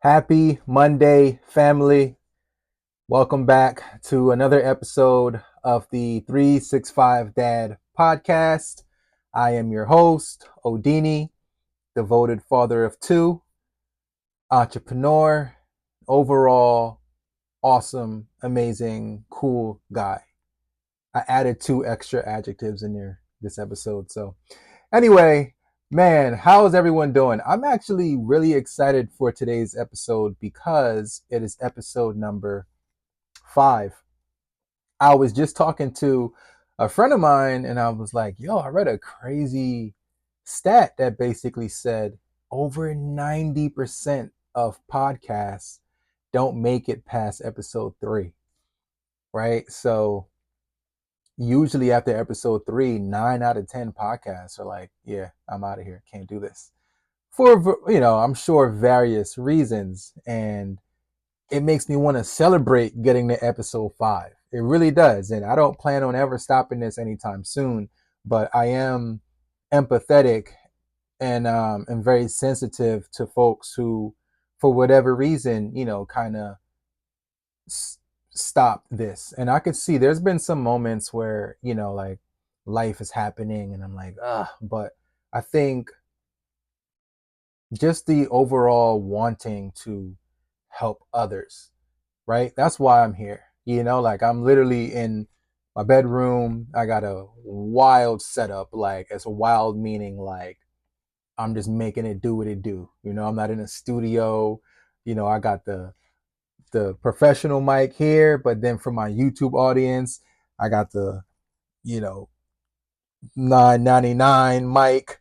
Happy Monday, family. Welcome back to another episode of the 365 Dad podcast. I am your host, Odini, devoted father of two, entrepreneur, overall awesome, amazing, cool guy. I added two extra adjectives in there this episode. So, anyway, man, how's everyone doing? I'm actually really excited for today's episode because it is episode number 5. I was just talking to a friend of mine and I was like, yo, I read a crazy stat that basically said over 90% of podcasts don't make it past episode 3, right? So usually after episode 3, 9 out of 10 podcasts are like, yeah, I'm out of here. Can't do this. For, I'm sure various reasons. And it makes me want to celebrate getting to episode 5. It really does. And I don't plan on ever stopping this anytime soon, but I am empathetic and very sensitive to folks who, for whatever reason, kind of s- stop this. And I could see there's been some moments where, like life is happening and I'm like, but I think just the overall wanting to help others, right? That's why I'm here. Like I'm literally in my bedroom. I got a wild setup. Like it's a wild meaning like I'm just making it do what it do. I'm not in a studio. I got the professional mic here, but then for my YouTube audience, I got the, you know, 999 mic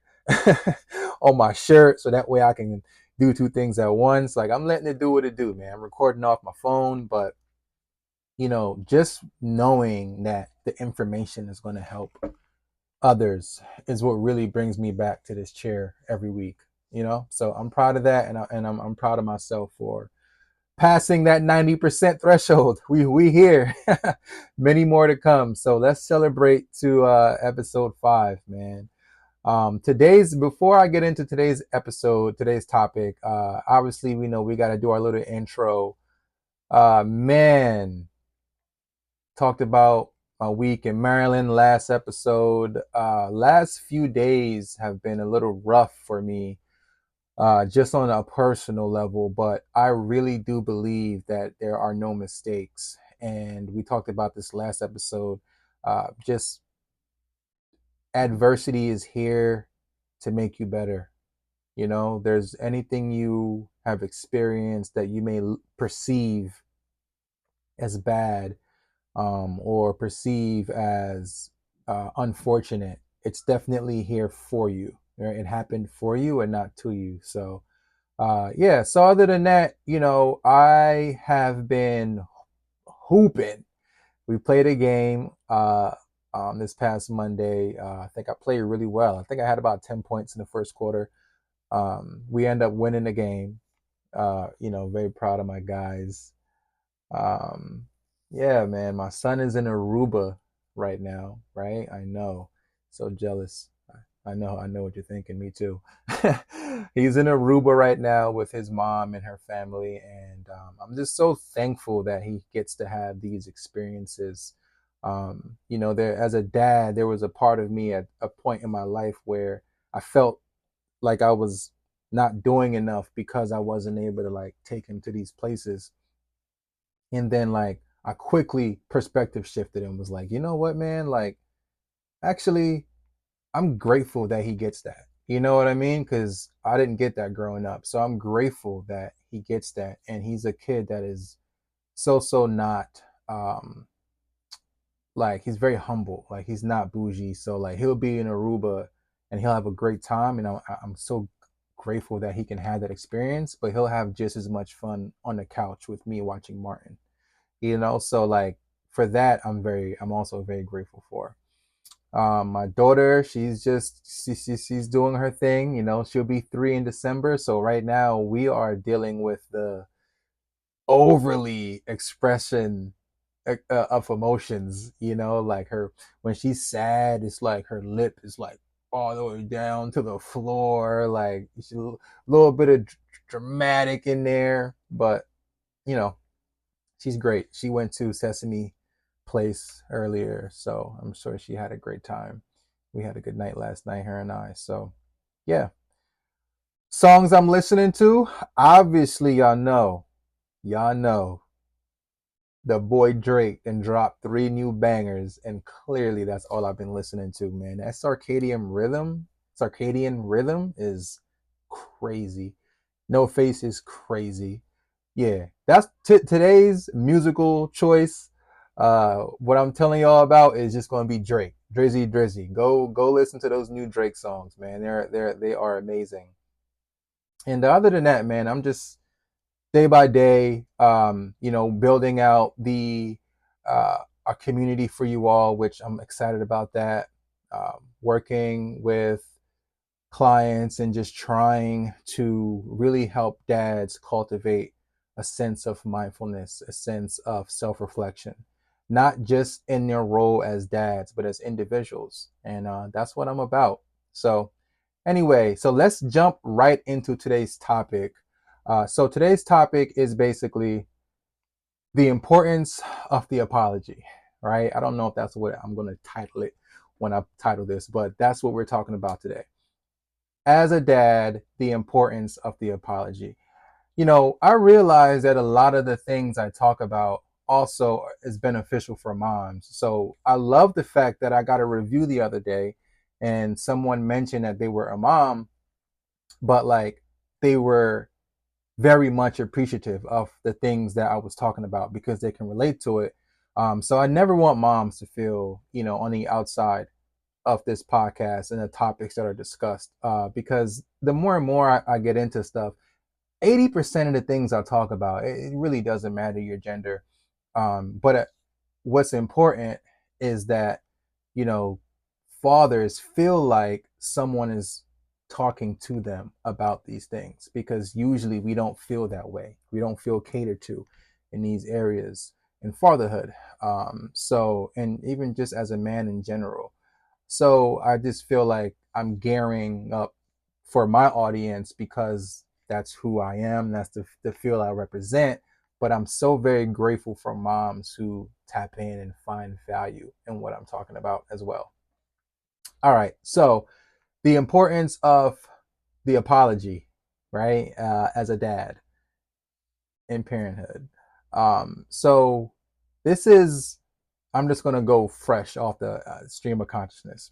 on my shirt so that way I can do two things at once. Like I'm letting it do what it do, man. I'm recording off my phone, but just knowing that the information is going to help others is what really brings me back to this chair every week. So I'm proud of that, and I'm proud of myself for passing that 90% threshold. We here. Many more to come. So let's celebrate to episode 5, man. Today's Before I get into today's episode, today's topic, obviously we know we got to do our little intro. Man, talked about a week in Maryland last episode. Last few days have been a little rough for me, just on a personal level, but I really do believe that there are no mistakes. And we talked about this last episode. Just adversity is here to make you better. There's anything you have experienced that you may perceive as bad, or perceive as unfortunate. It's definitely here for you. Right? It happened for you and not to you. So yeah, so other than that, I have been hooping. We played a game this past Monday. I think I played really well. I think I had about 10 points in the first quarter. We end up winning the game. Very proud of my guys. Um, yeah, man, my son is in Aruba right now, right? I know. So jealous. I know what you're thinking. Me too. He's in Aruba right now with his mom and her family, and I'm just so thankful that he gets to have these experiences. There as a dad, there was a part of me at a point in my life where I felt like I was not doing enough because I wasn't able to like take him to these places. And then like I quickly perspective shifted and was like, you know what, man? Like actually I'm grateful that he gets that. You know what I mean? Because I didn't get that growing up. So I'm grateful that he gets that. And he's a kid that is so not like he's very humble. Like he's not bougie. So like he'll be in Aruba and he'll have a great time. And I'm so grateful that he can have that experience, but he'll have just as much fun on the couch with me watching Martin. So like for that I'm also very grateful for. My daughter, she's doing her thing. She'll be 3 in December. So right now we are dealing with the overly expression of emotions. Like her when she's sad, it's like her lip is like all the way down to the floor. Like she's a little bit of dramatic in there, but you know, she's great. She went to Sesame Place earlier, so I'm sure she had a great time. We had a good night last night, her and I. So, yeah. Songs I'm listening to, obviously, y'all know the boy Drake and dropped 3 new bangers, and clearly that's all I've been listening to, man. That circadian rhythm is crazy. No Face is crazy. Yeah, that's today's musical choice. What I'm telling y'all about is just going to be Drake, Drizzy. Go listen to those new Drake songs, man. They are amazing. And other than that, man, I'm just day by day, building out the a community for you all, which I'm excited about that. Working with clients and just trying to really help dads cultivate a sense of mindfulness, a sense of self-reflection, not just in their role as dads, but as individuals. And that's what I'm about. So anyway, so let's jump right into today's topic. So today's topic is basically the importance of the apology, right? I don't know if that's what I'm going to title it when I title this, but that's what we're talking about today. As a dad, the importance of the apology. I realize that a lot of the things I talk about also is beneficial for moms. So I love the fact that I got a review the other day and someone mentioned that they were a mom, but like they were very much appreciative of the things that I was talking about because they can relate to it. So I never want moms to feel, on the outside of this podcast and the topics that are discussed, because the more and more I get into stuff, 80% of the things I talk about, it really doesn't matter your gender. But what's important is that, you know, fathers feel like someone is talking to them about these things, because usually we don't feel that way. We don't feel catered to in these areas in fatherhood. And even just as a man in general. So I just feel like I'm gearing up for my audience because that's who I am. That's the field I represent. But I'm so very grateful for moms who tap in and find value in what I'm talking about as well. All right. So the importance of the apology, right? As a dad in parenthood. So this is, I'm just going to go fresh off the stream of consciousness.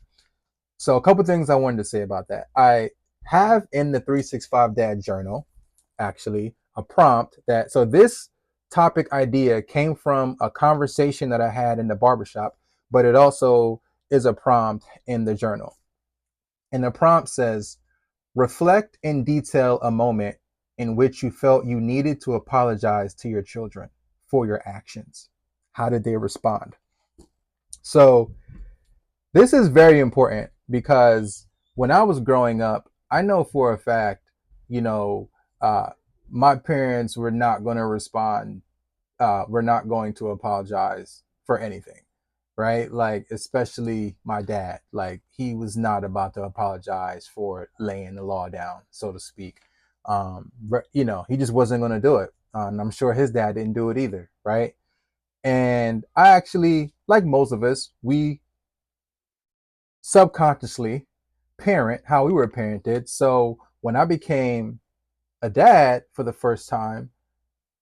So a couple things I wanted to say about that. I have in the 365 Dad Journal, actually, a prompt so this topic idea came from a conversation that I had in the barbershop, but it also is a prompt in the journal. And the prompt says, reflect in detail a moment in which you felt you needed to apologize to your children for your actions. How did they respond? So this is very important because when I was growing up, I know for a fact, you know, uh, my parents were not going to respond. We're not going to apologize for anything, right? Like, especially my dad. Like, he was not about to apologize for laying the law down, so to speak. He just wasn't going to do it. And I'm sure his dad didn't do it either, right? And I actually, like most of us, we subconsciously parent how we were parented. So when I became a dad for the first time,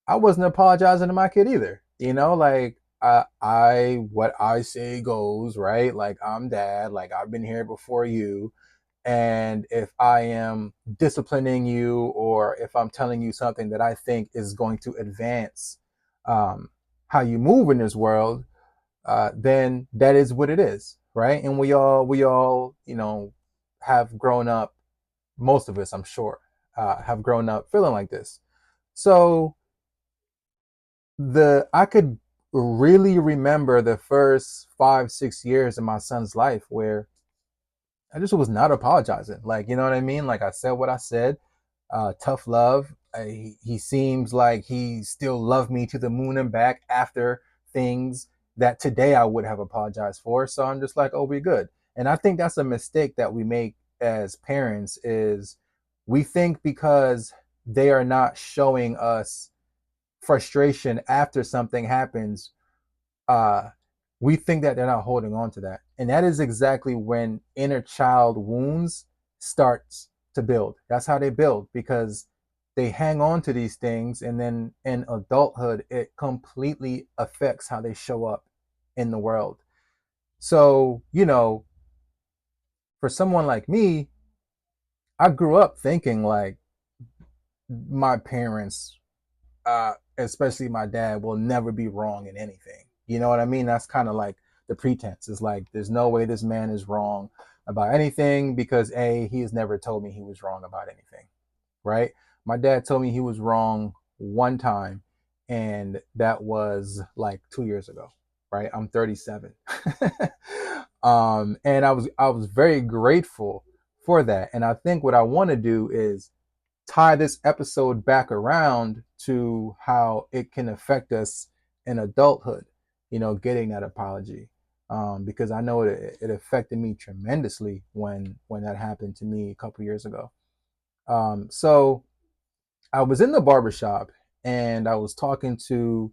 I wasn't apologizing to my kid either. Like what I say goes, right? Like, I'm dad, like I've been here before you. And if I am disciplining you, or if I'm telling you something that I think is going to advance how you move in this world, then that is what it is, right? And we all, have grown up. Most of us, I'm sure, have grown up feeling like this. So I could really remember the first 5-6 years of my son's life where I just was not apologizing. Like, you know what I mean? Like, I said what I said. Tough love. He seems like he still loved me to the moon and back after things that today I would have apologized for. So I'm just like, oh, we're good. And I think that's a mistake that we make as parents, is we think because they are not showing us frustration after something happens, uh, we think that they're not holding on to that. And that is exactly when inner child wounds starts to build. That's how they build, because they hang on to these things, and then in adulthood it completely affects how they show up in the world. So, for someone like me, I grew up thinking like my parents, especially my dad, will never be wrong in anything. You know what I mean? That's kind of like the pretense. It's like there's no way this man is wrong about anything, because he has never told me he was wrong about anything, right? My dad told me he was wrong one time, and that was like 2 years ago, right? I'm 37. And I was very grateful for that. And I think what I want to do is tie this episode back around to how it can affect us in adulthood, getting that apology. Because I know it affected me tremendously when that happened to me a couple years ago. So I was in the barbershop, and I was talking to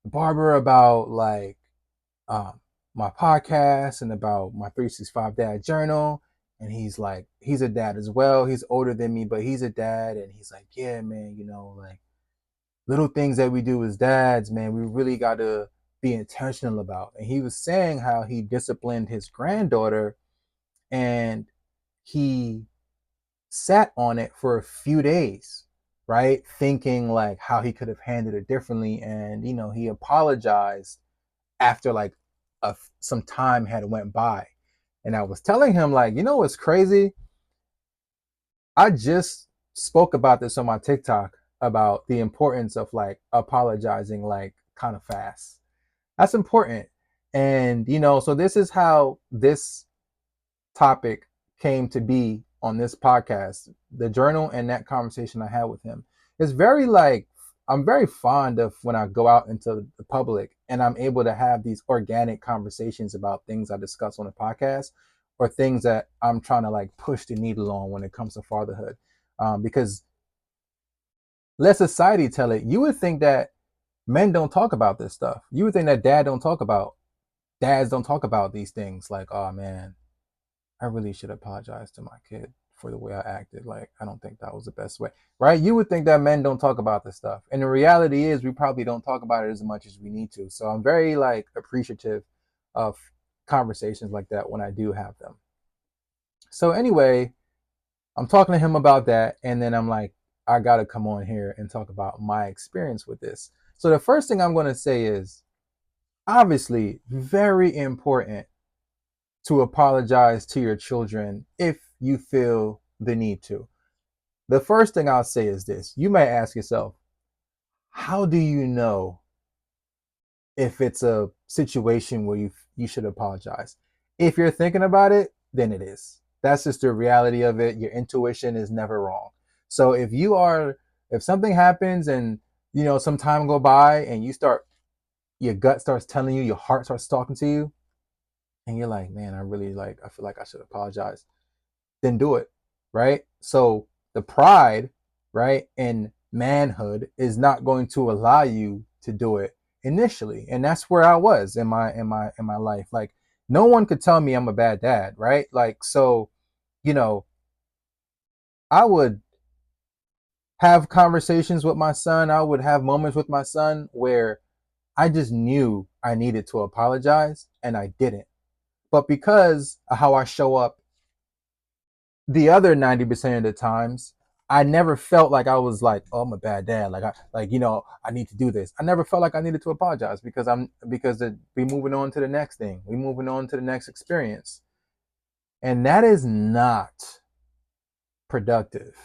the barber about like um, my podcast and about my 365 dad journal. And he's like, he's a dad as well. He's older than me, but he's a dad. And he's like, yeah, man, like little things that we do as dads, man, we really got to be intentional about. And he was saying how he disciplined his granddaughter, and he sat on it for a few days, right? Thinking like how he could have handled it differently. And, he apologized after like some time had went by. And I was telling him like, what's crazy? I just spoke about this on my TikTok about the importance of like apologizing like kind of fast. That's important. And so this is how this topic came to be on this podcast, the journal, and that conversation I had with him. It's very like, I'm very fond of when I go out into the public and I'm able to have these organic conversations about things I discuss on the podcast, or things that I'm trying to like push the needle on when it comes to fatherhood. Because let society tell it, you would think that men don't talk about this stuff. You would think that dads don't talk about these things, like, oh man, I really should apologize to my kid for the way I acted. Like, I don't think that was the best way, right? You would think that men don't talk about this stuff. And the reality is we probably don't talk about it as much as we need to. So I'm very like appreciative of conversations like that when I do have them. So anyway, I'm talking to him about that. And then I'm like, I got to come on here and talk about my experience with this. So the first thing I'm going to say is obviously very important to apologize to your children if you feel the need to. The first thing I'll say is this. You may ask yourself, how do you know if it's a situation where you should apologize? If you're thinking about it, then it is. That's just the reality of it. Your intuition is never wrong. So if something happens and some time go by and your gut starts telling you, your heart starts talking to you, and you're like, man, I feel like I should apologize, then do it, right? So the pride, right, in manhood is not going to allow you to do it initially. And that's where I was in my life. Like no one could tell me I'm a bad dad, right? Like so, you know, I would have conversations with my son. I would have moments with my son where I just knew I needed to apologize and I didn't. But because of how I show up the other 90% of the times, I never felt like I was like, oh, I'm a bad dad. I need to do this. I never felt like I needed to apologize because we moving on to the next thing. We moving on to the next experience. And that is not productive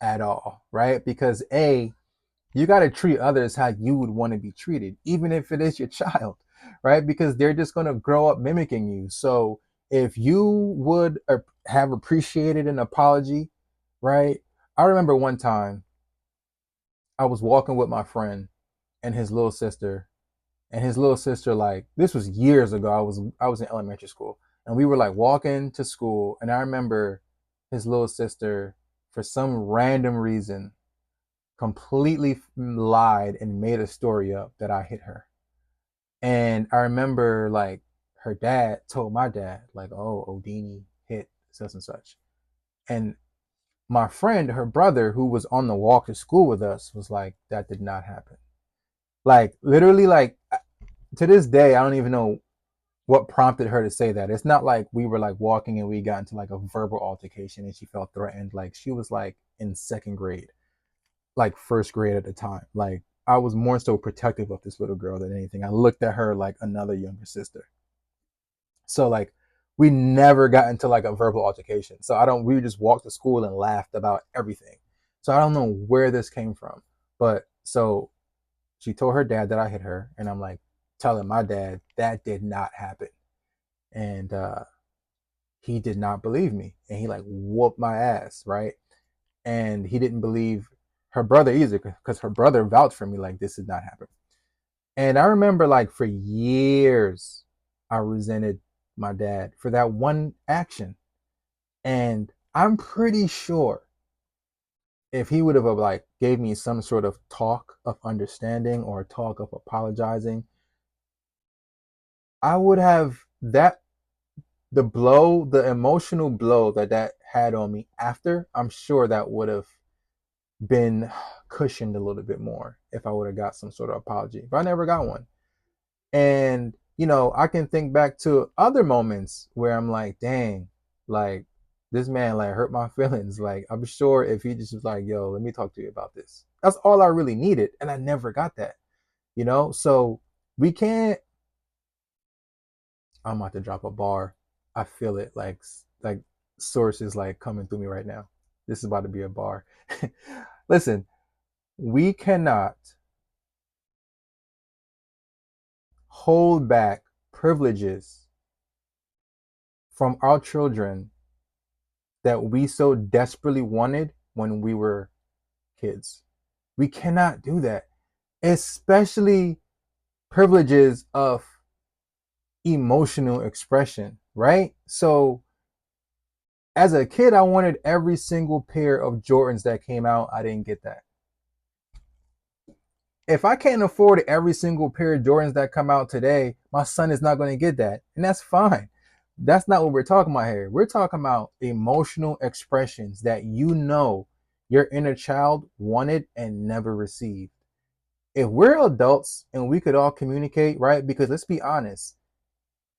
at all, right? Because you got to treat others how you would want to be treated, even if it is your child, right? Because they're just going to grow up mimicking you. So if you would have appreciated an apology, right? I remember one time I was walking with my friend and his little sister, like this was years ago. I was in elementary school, and we were like walking to school, and I remember his little sister, for some random reason, completely lied and made a story up that I hit her. And I remember like her dad told my dad, like, oh, Odini hit such and such. And my friend, her brother, who was on the walk to school with us, was like, that did not happen. Like, literally, like, to this day, I don't even know what prompted her to say that. It's not like we were like walking and we got into like a verbal altercation and she felt threatened. Like, she was like in second grade, like first grade at the time. Like, I was more so protective of this little girl than anything. I looked at her like another younger sister. So like we never got into like a verbal altercation. So I don't we just walked to school and laughed about everything. So I don't know where this came from. But so she told her dad that I hit her, and I'm like telling my dad that did not happen. And he did not believe me. And he like whooped my ass, right? And he didn't believe her brother either, because her brother vouched for me like this did not happen. And I remember like for years I resented my dad for that one action. And I'm pretty sure if he would have like gave me some sort of talk of understanding or talk of apologizing, I would have that the blow, the emotional blow that that had on me after, I'm sure that would have been cushioned a little bit more if I would have got some sort of apology. But I never got one. And, you know, I can think back to other moments where I'm like, dang, like this man like hurt my feelings. Like, I'm sure if he just was like, yo, let me talk to you about this. That's all I really needed. And I never got that, you know? So we can't, I'm about to drop a bar. I feel it like sources like coming through me right now. This is about to be a bar. Listen, we cannot hold back privileges from our children that we so desperately wanted when we were kids. We cannot do that, especially privileges of emotional expression, right? So, as a kid, I wanted every single pair of Jordans that came out. I didn't get that. If I can't afford every single pair of Jordans that come out today, my son is not going to get that. And that's fine. That's not what we're talking about here. We're talking about emotional expressions that you know your inner child wanted and never received. If we're adults and we could all communicate, right? Because let's be honest,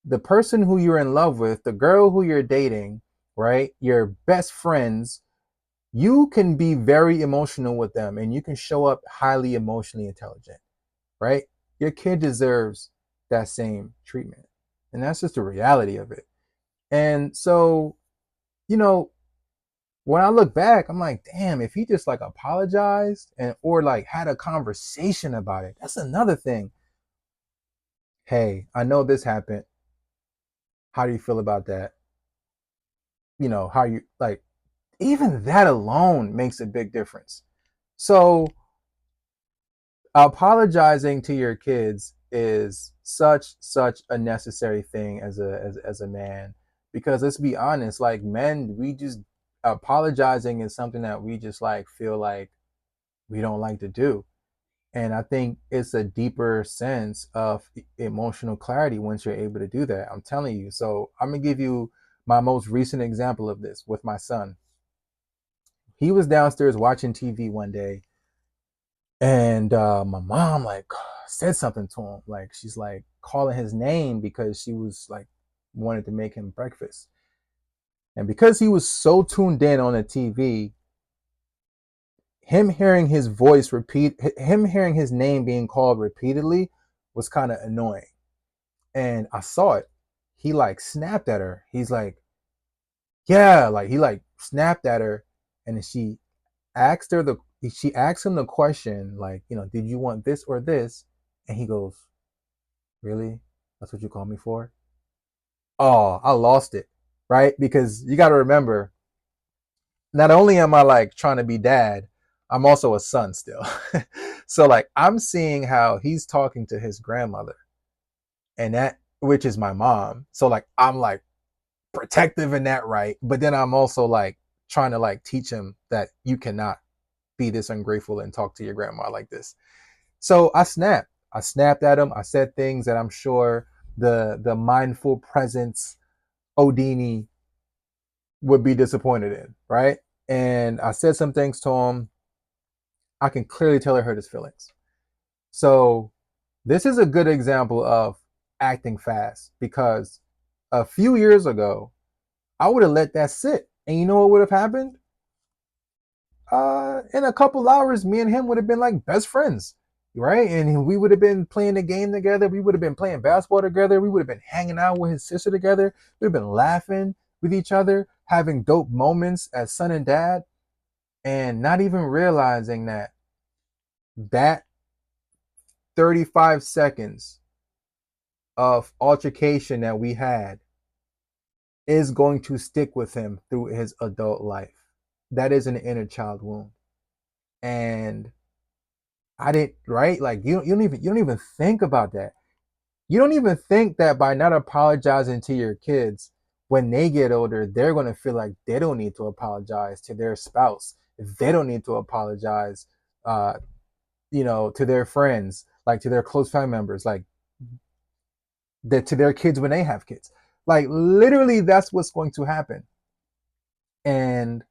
the person who you're in love with, the girl who you're dating, right? Your best friends, you can be very emotional with them and you can show up highly emotionally intelligent, right? Your kid deserves that same treatment. And that's just the reality of it. And so, you know, when I look back, I'm like, damn, if he just like apologized and or like had a conversation about it, that's another thing. Hey, I know this happened. How do you feel about that? You know, how you like even that alone makes a big difference. So apologizing to your kids is such a necessary thing as a man, because let's be honest, like men, we just apologizing is something that we just like feel like we don't like to do. And I think it's a deeper sense of emotional clarity once you're able to do that. I'm telling you. So I'm gonna give you my most recent example of this with my son. He was downstairs watching TV one day, and my mom like said something to him. Like she's like calling his name because she was like wanted to make him breakfast. And because he was so tuned in on the TV, him hearing his voice repeat, him hearing his name being called repeatedly was kind of annoying. And I saw it. He like snapped at her. He's like, yeah, like he like snapped at her, and asked her the she asked him the question like, you know, did you want this or this? And he goes, really? That's what you call me for? Oh, I lost it, right? Because you got to remember, not only am I like trying to be dad, I'm also a son still. So like I'm seeing how he's talking to his grandmother, and that which is my mom. So like I'm like protective in that, right? But then I'm also like trying to like teach him that you cannot. be this ungrateful and talk to your grandma like this. So I snapped. I snapped at him. I said things that I'm sure the mindful presence Odini would be disappointed in, right? And I said some things to him. I can clearly tell it hurt his feelings. So this is a good example of acting fast, because a few years ago, I would have let that sit. And you know what would have happened? In a couple hours, me and him would have been like best friends, right? And we would have been playing the game together. We would have been playing basketball together. We would have been hanging out with his sister together. We've been laughing with each other, having dope moments as son and dad, and not even realizing that that 35 seconds of altercation that we had is going to stick with him through his adult life. That is an inner child wound. And I didn't, right? Like you don't even think about that. You don't even think that by not apologizing to your kids, when they get older, they're going to feel like they don't need to apologize to their spouse. They don't need to apologize, uh, to their friends, like to their close family members, like to their kids when they have kids. Like literally, that's what's going to happen. And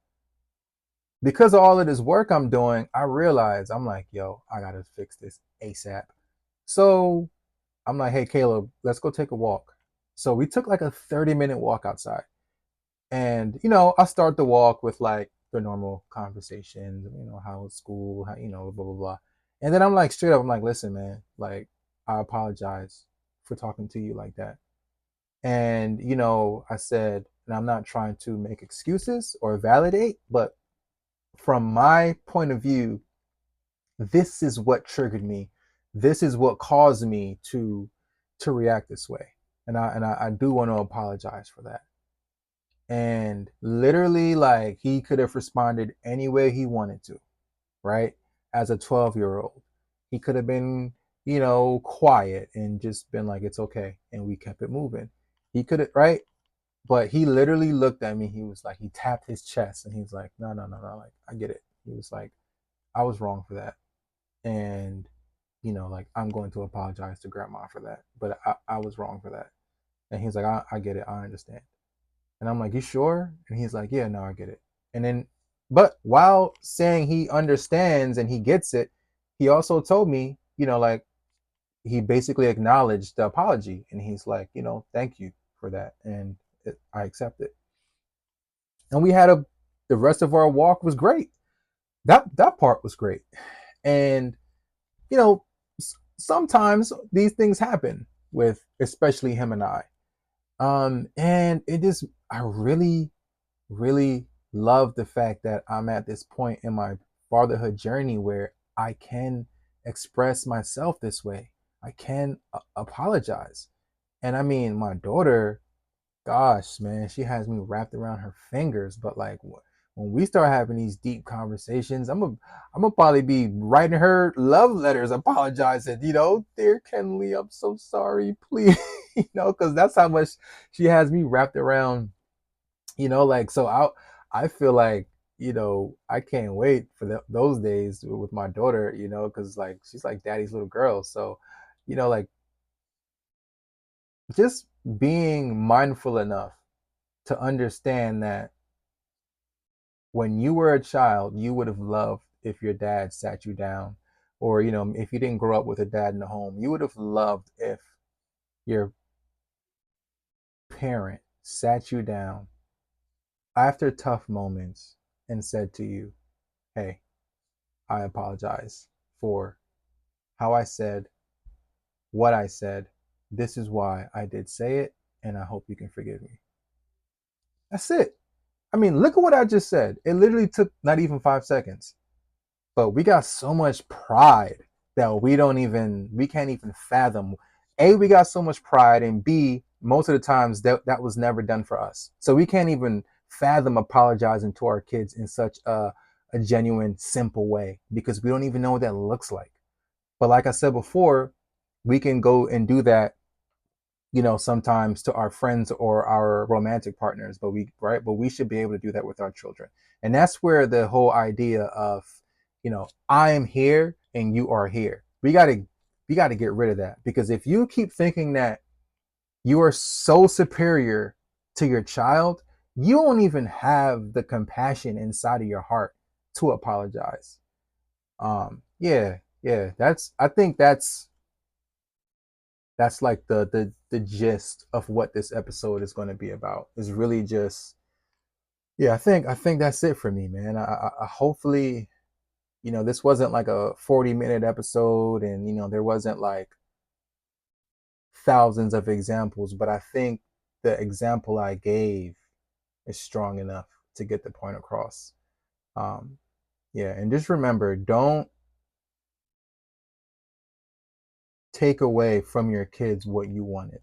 because of all of this work I'm doing, I realize I'm like, yo, I gotta fix this ASAP. So I'm like, hey, Caleb, let's go take a walk. So we took like a 30-minute walk outside. And, I start the walk with like the normal conversations, how was school, how, blah, blah, blah. And then I'm like, straight up, I'm like, listen, man, like, I apologize for talking to you like that. And, I said, and I'm not trying to make excuses or validate, but from my point of view, this is what triggered me. This is what caused me to react this way. And I do want to apologize for that. And literally, like, he could have responded any way he wanted to, right? As a 12-year-old, he could have been, quiet and just been like, it's okay. And we kept it moving. He could have, right? But he literally looked at me. He was like, he tapped his chest and he was like, no, no, no, no. Like, I get it. He was like, I was wrong for that. And, like, I'm going to apologize to grandma for that. But I was wrong for that. And he's like, I get it. I understand. And I'm like, you sure? And he's like, yeah, no, I get it. And then, but while saying he understands and he gets it, he also told me, like, he basically acknowledged the apology. And he's like, thank you for that. And I accept it. And we had the rest of our walk was great. That part was great. And, you know, sometimes these things happen with especially him and I. And it is, I really, really love the fact that I'm at this point in my fatherhood journey where I can express myself this way. I can apologize. And I mean, my daughter, gosh, man, she has me wrapped around her fingers. But like when we start having these deep conversations, I'm gonna probably be writing her love letters, apologizing. Dear Kenley, I'm so sorry, please. Because that's how much she has me wrapped around. Like so. I feel like I can't wait for those days with my daughter. Because like she's like daddy's little girl. So, like just being mindful enough to understand that when you were a child, you would have loved if your dad sat you down, or if you didn't grow up with a dad in the home, you would have loved if your parent sat you down after tough moments and said to you, hey, I apologize for how I said what I said. This is why I did say it, and I hope you can forgive me. That's it. I mean, look at what I just said. It literally took not even 5 seconds. But we got so much pride that we can't even fathom. A, we got so much pride, and B, most of the times that was never done for us. So we can't even fathom apologizing to our kids in such a genuine, simple way, because we don't even know what that looks like. But like I said before, we can go and do that, sometimes to our friends or our romantic partners, but we should be able to do that with our children. And that's where the whole idea of, I am here and you are here. We got to get rid of that, because if you keep thinking that you are so superior to your child, you don't even have the compassion inside of your heart to apologize. Yeah, I think that's like the gist of what this episode is going to be about. Is really just, yeah, I think that's it for me, man. I hopefully, this wasn't like a 40-minute episode, and there wasn't like thousands of examples, but I think the example I gave is strong enough to get the point across. Um, yeah, and just remember, don't take away from your kids what you wanted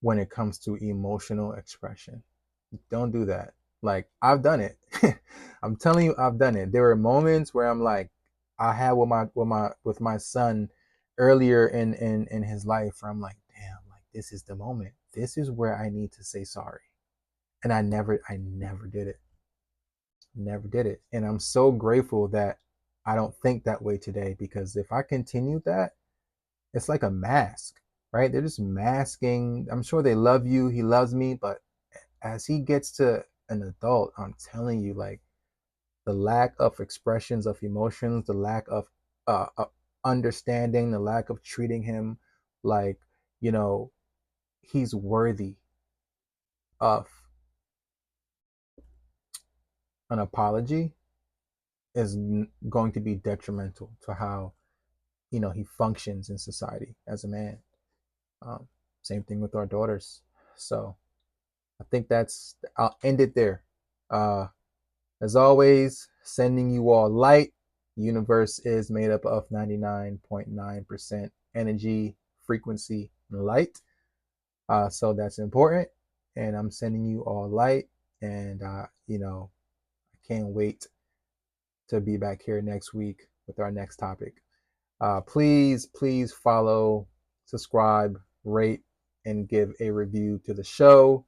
when it comes to emotional expression. Don't do that. Like, I've done it. I'm telling you, I've done it. There were moments where I'm like, I had with my son earlier in his life, where I'm like, damn, like this is the moment. This is where I need to say sorry. And I never did it. Never did it. And I'm so grateful that I don't think that way today, because if I continue that, it's like a mask, right? They're just masking. I'm sure they love you. He loves me. But as he gets to an adult, I'm telling you, like, the lack of expressions of emotions, the lack of understanding, the lack of treating him like, you know, he's worthy of an apology is going to be detrimental to how, he functions in society as a man. Um, Same thing with our daughters. So I think I'll end it there. Uh, as always, sending you all light. Universe is made up of 99.9% energy, frequency, and light. So that's important. And I'm sending you all light. And, I can't wait to be back here next week with our next topic. Please follow, subscribe, rate, and give a review to the show.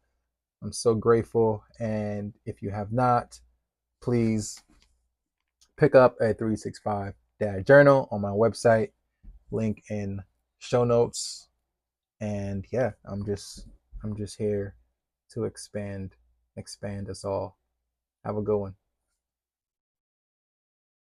I'm so grateful. And if you have not, please pick up a 365 Dad Journal on my website, link in show notes. And yeah, I'm just here to expand us all. Have a good one.